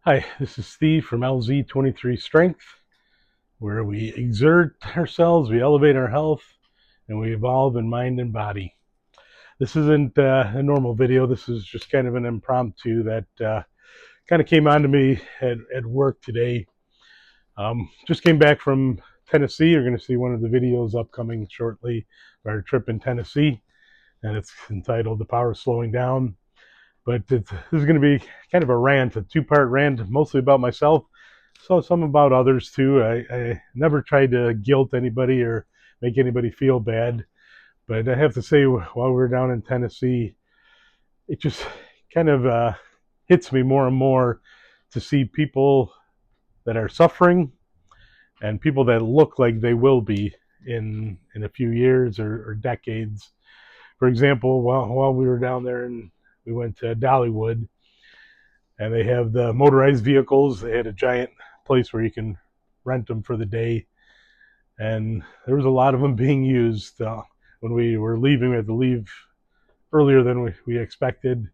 Hi, this is Steve from LZ23 Strength, where we exert ourselves, we elevate our health, and we evolve in mind and body. This isn't a normal video. This is just kind of an impromptu that kind of came onto me at work today. Just came back from Tennessee. You're going to see one of the videos upcoming shortly, our trip in Tennessee, and it's entitled The Power of Slowing Down. But this is going to be kind of a rant, a two-part rant, mostly about myself, so some about others too. I never tried to guilt anybody or make anybody feel bad, but I have to say, while we were down in Tennessee, it just kind of hits me more and more to see people that are suffering and people that look like they will be in a few years or decades. For example, while we were down there and we went to Dollywood, and they have the motorized vehicles. They had a giant place where you can rent them for the day, and there was a lot of them being used. When we were leaving, we had to leave earlier than we expected.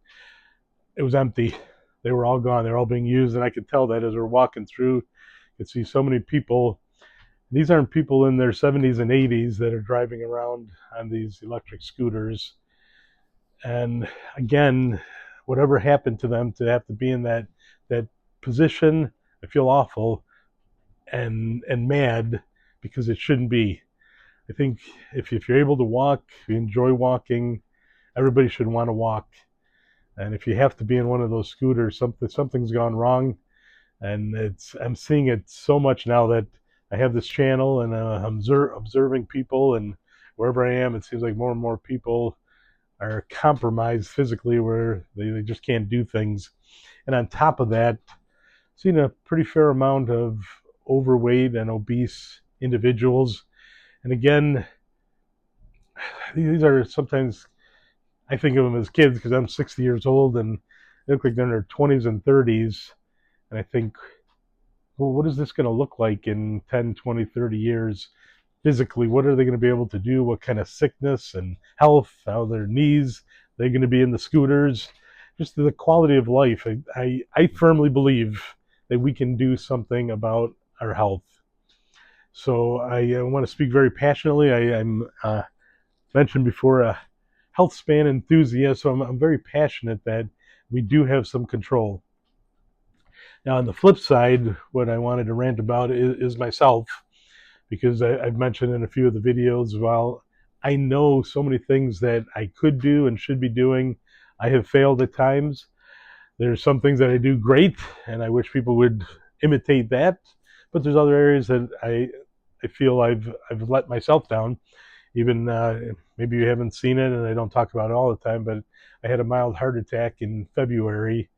It was empty. They were all gone. They were all being used, and I could tell that as we we're walking through. You could see so many people. These aren't people in their 70s and 80s that are driving around on these electric scooters. And again, whatever happened to them to have to be in that position, I feel awful and mad because it shouldn't be. I think if you're able to walk, if you enjoy walking, everybody should want to walk. And if you have to be in one of those scooters, something's gone wrong. And I'm seeing it so much now that I have this channel and I'm observing people, and wherever I am, it seems like more and more people are compromised physically where they just can't do things. And on top of that, seen a pretty fair amount of overweight and obese individuals. And again, these are sometimes, I think of them as kids because I'm 60 years old and they look like they're in their 20s and 30s. And I think, well, what is this going to look like in 10, 20, 30 years? Physically, what are they going to be able to do? What kind of sickness and health? How their knees? They're going to be in the scooters. Just the quality of life. I firmly believe that we can do something about our health. So I want to speak very passionately. I'm mentioned before a health span enthusiast, so I'm very passionate that we do have some control. Now, on the flip side, what I wanted to rant about is myself, because I've mentioned in a few of the videos, while I know so many things that I could do and should be doing, I have failed at times. There's some things that I do great, and I wish people would imitate that. But there's other areas that I feel I've let myself down. Even maybe you haven't seen it, and I don't talk about it all the time, but I had a mild heart attack in February,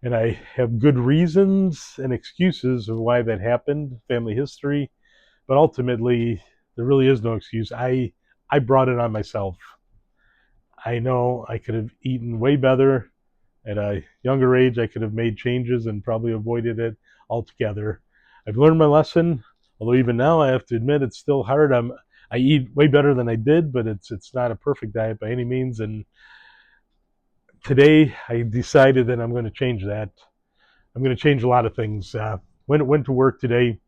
and I have good reasons and excuses of why that happened, family history, but ultimately there really is no excuse. I brought it on myself. I know I could have eaten way better at a younger age. I could have made changes and probably avoided it altogether. I've learned my lesson, although even now I have to admit it's still hard. I eat way better than I did, but it's not a perfect diet by any means. And today I decided that I'm going to change that. I'm going to change a lot of things. Went to work today,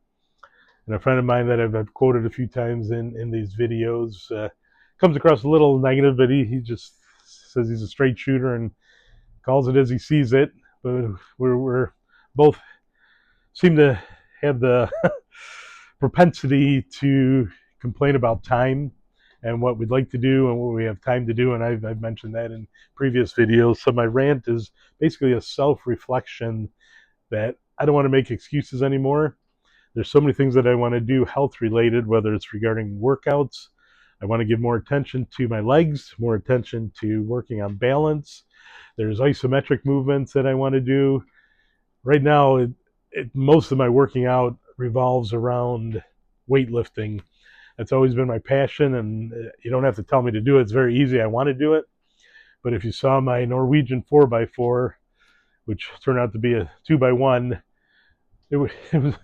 and a friend of mine that I've quoted a few times in these videos comes across a little negative, but he just says he's a straight shooter and calls it as he sees it. But we're both seem to have the propensity to complain about time and what we'd like to do and what we have time to do. And I've mentioned that in previous videos. So my rant is basically a self-reflection that I don't want to make excuses anymore. There's so many things that I want to do health related, whether it's regarding workouts. I want to give more attention to my legs, more attention to working on balance. There's isometric movements that I want to do. Right now, most of my working out revolves around weightlifting. That's always been my passion, and you don't have to tell me to do it. It's very easy. I want to do it. But if you saw my Norwegian 4x4, which turned out to be a 2x1, it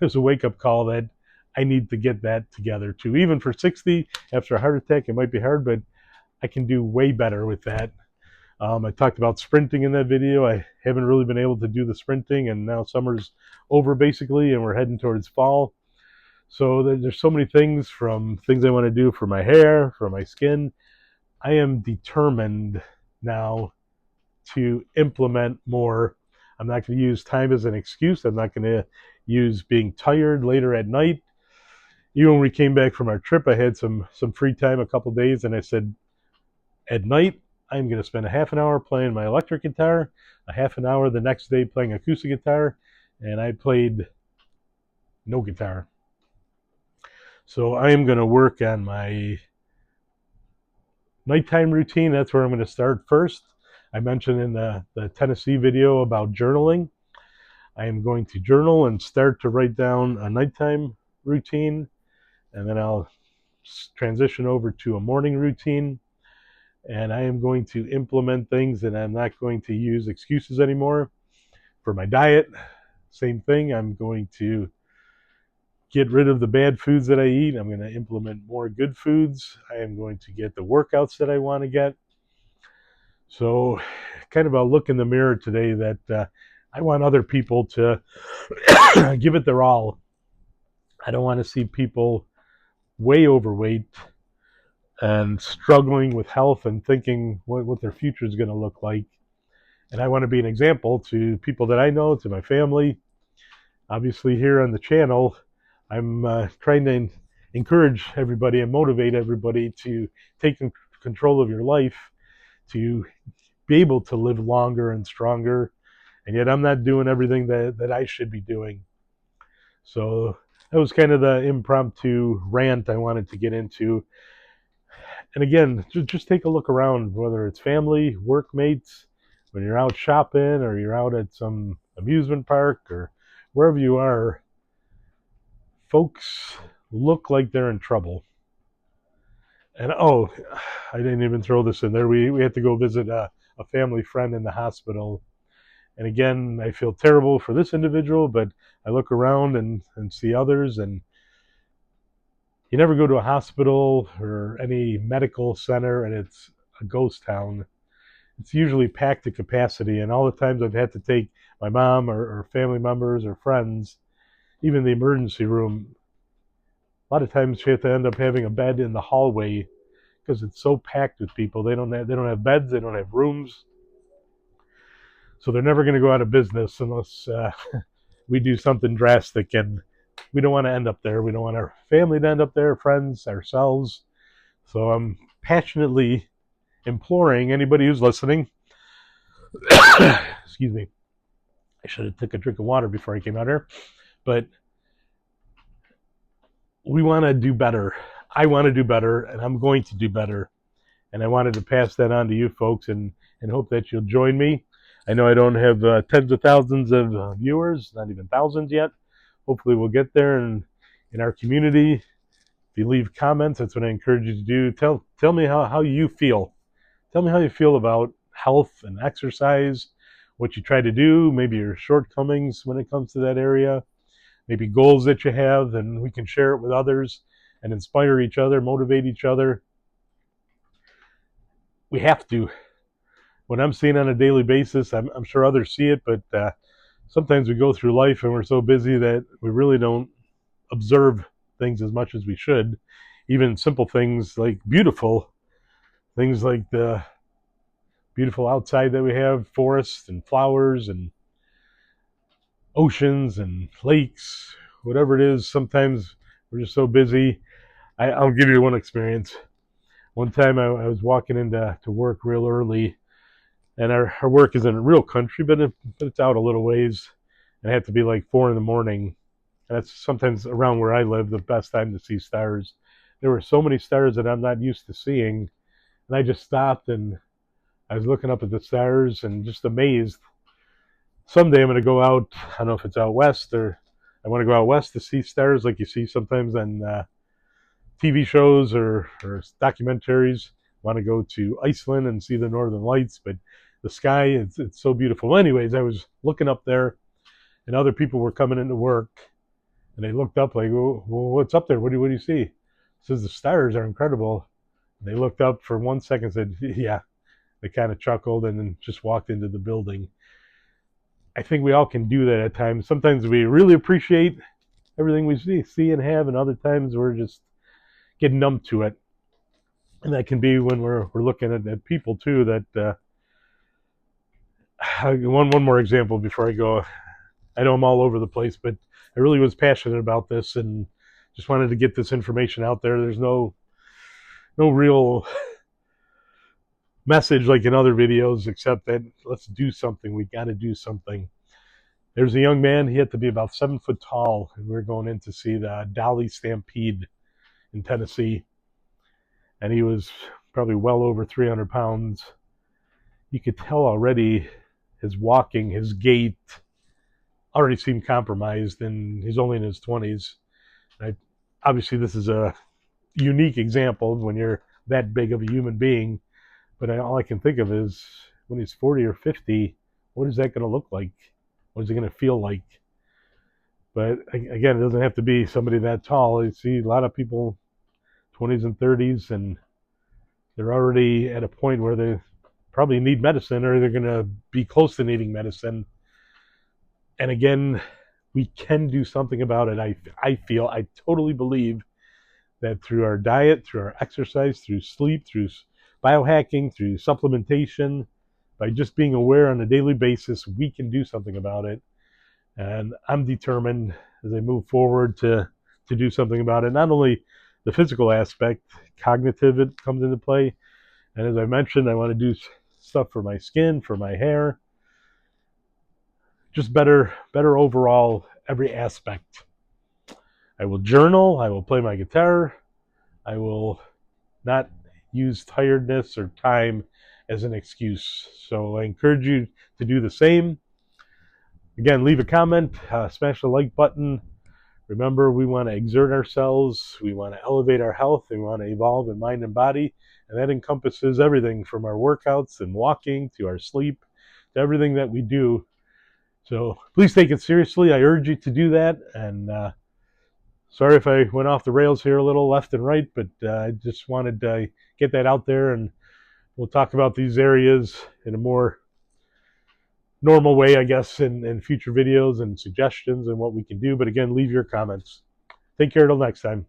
was a wake-up call that I need to get that together too. Even for 60, after a heart attack, it might be hard, but I can do way better with that. I talked about sprinting in that video. I haven't really been able to do the sprinting, and now summer's over basically, and we're heading towards fall. So there's so many things, from things I want to do for my hair, for my skin. I am determined now to implement more. I'm not going to use time as an excuse. I'm not going to use being tired later at night. Even when we came back from our trip, I had some free time, a couple days, and I said, at night, I'm going to spend a half an hour playing my electric guitar, a half an hour the next day playing acoustic guitar, and I played no guitar. So I am going to work on my nighttime routine. That's where I'm going to start first. I mentioned in the Tennessee video about journaling. I am going to journal and start to write down a nighttime routine, and then I'll transition over to a morning routine. And I am going to implement things, and I'm not going to use excuses anymore. For my diet, same thing. I'm going to get rid of the bad foods that I eat. I'm going to implement more good foods. I am going to get the workouts that I want to get. So, kind of a look in the mirror today that I want other people to give it their all. I don't want to see people way overweight and struggling with health and thinking what their future is going to look like. And I want to be an example to people that I know, to my family. Obviously, here on the channel, I'm trying to encourage everybody and motivate everybody to take control of your life, to be able to live longer and stronger. And yet I'm not doing everything that I should be doing. So that was kind of the impromptu rant I wanted to get into. And again, just take a look around, whether it's family, workmates, when you're out shopping or you're out at some amusement park or wherever you are, folks look like they're in trouble. And oh, I didn't even throw this in there. We had to go visit a family friend in the hospital. And again, I feel terrible for this individual, but I look around and see others, and you never go to a hospital or any medical center and it's a ghost town. It's usually packed to capacity, and all the times I've had to take my mom or family members or friends, even the emergency room, a lot of times you have to end up having a bed in the hallway because it's so packed with people. They don't have beds, they don't have rooms, so they're never going to go out of business unless we do something drastic, and we don't want to end up there. We don't want our family to end up there, friends, ourselves. So I'm passionately imploring anybody who's listening. Excuse me. I should have took a drink of water before I came out here. But we want to do better. I want to do better, and I'm going to do better. And I wanted to pass that on to you folks, and hope that you'll join me. I know I don't have tens of thousands of viewers, not even thousands yet. Hopefully we'll get there. And in our community, if you leave comments, that's what I encourage you to do. Tell me how you feel. Tell me how you feel about health and exercise, what you try to do, maybe your shortcomings when it comes to that area, maybe goals that you have, and we can share it with others and inspire each other, motivate each other. We have to. What I'm seeing on a daily basis, I'm sure others see it, but sometimes we go through life and we're so busy that we really don't observe things as much as we should. Even simple things like things like the beautiful outside that we have, forests and flowers and oceans and lakes, whatever it is. Sometimes we're just so busy. I'll give you one experience. One time I was walking into work real early, and our work is in a real country, but it's out a little ways, and it had to be like 4 in the morning. And that's sometimes around where I live the best time to see stars. There were so many stars that I'm not used to seeing, and I just stopped and I was looking up at the stars and just amazed. Someday I'm going to go out. I don't know if it's out west, or I want to go out west to see stars like you see sometimes on TV shows or documentaries. I want to go to Iceland and see the northern lights, but the sky, it's so beautiful. Anyways, I was looking up there, and other people were coming into work, and they looked up like, well, what's up there? What do you see? It says the stars are incredible. And they looked up for 1 second and said, yeah, They kind of chuckled and then just walked into the building. I think we all can do that at times. Sometimes we really appreciate everything we see and have, and other times we're just getting numb to it. And that can be when we're looking at people too. That one more example before I go. I know I'm all over the place, but I really was passionate about this and just wanted to get this information out there. There's no real message like in other videos, except that let's do something. We got to do something. There's a young man. He had to be about 7 foot tall, and we were going in to see the Dolly Stampede in Tennessee, and he was probably well over 300 pounds. You could tell already his walking, his gait already seemed compromised, and he's only in his 20s. Obviously, this is a unique example when you're that big of a human being, but all I can think of is when he's 40 or 50, what is that going to look like? What is it going to feel like? But again, it doesn't have to be somebody that tall. You see a lot of people 20s and 30s, and they're already at a point where they probably need medicine, or they're going to be close to needing medicine. And again, we can do something about it. I totally believe that through our diet, through our exercise, through sleep, through biohacking, through supplementation, by just being aware on a daily basis, we can do something about it. And I'm determined as I move forward to do something about it. Not only the physical aspect, cognitive, it comes into play. And as I mentioned, I want to do stuff for my skin, for my hair, just better overall, every aspect. I will journal. I will play my guitar. I will not use tiredness or time as an excuse. So I encourage you to do the same. Again, leave a comment, smash the like button. Remember, we want to exert ourselves. We want to elevate our health. We want to evolve in mind and body. And that encompasses everything from our workouts and walking to our sleep to everything that we do. So please take it seriously. I urge you to do that. And sorry if I went off the rails here a little left and right, but I just wanted to get that out there. And we'll talk about these areas in a more normal way, I guess, in future videos and suggestions and what we can do. But again, leave your comments. Take care till next time.